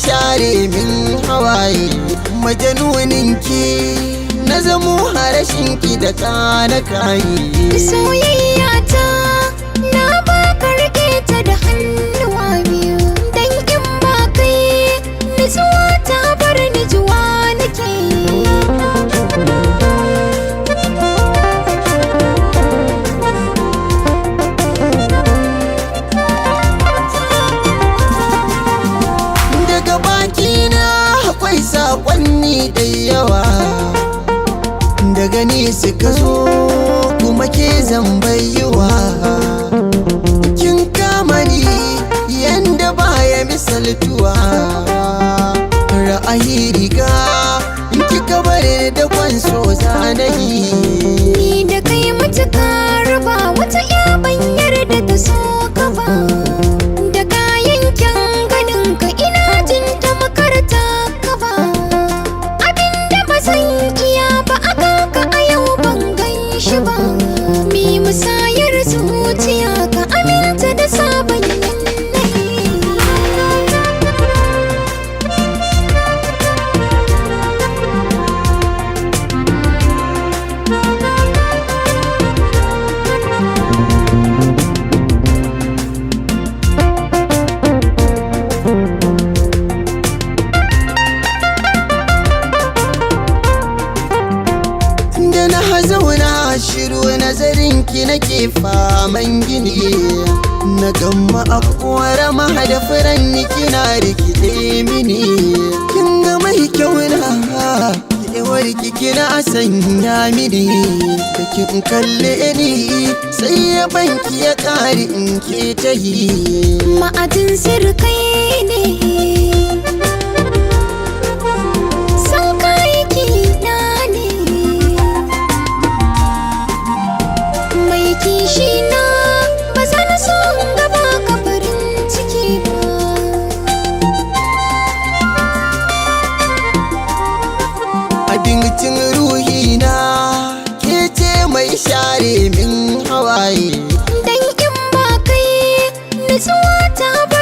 share min hawaye majanuninki na zamo harashinki da kana kayi soyayya ta na baka rike ta da hannuwa biyu dan in ba kai nutsuwa ta bar ni juwa nake akwai sakonni da yawa daga ni suka zo kuma ke zan bayyuwa kin kama ni yanda baya misaltuwa ra'ayi riga in kika bare da kwanso zanayi ni da kai mutuka raba wata ya banyar da ta so ka ba da kayan kyan ganin ka ina jin ta makarta shi ba mi musayar zuciya ka aminta da sabon zauna shiru nazarin ki nake faman gini na gamma akwara mahada furanni kina rikide mini kin ga mai kyau na kewar ki kina sanya mini da kin kalle ni sai ya banki ya kare in ke ta yi ma'adin sirkai ne kishi na ba zan so gaba ka farin ciki ba abincin ruhi na ke ce mai share min hawaye dan in ba kai nutsuwa ta ba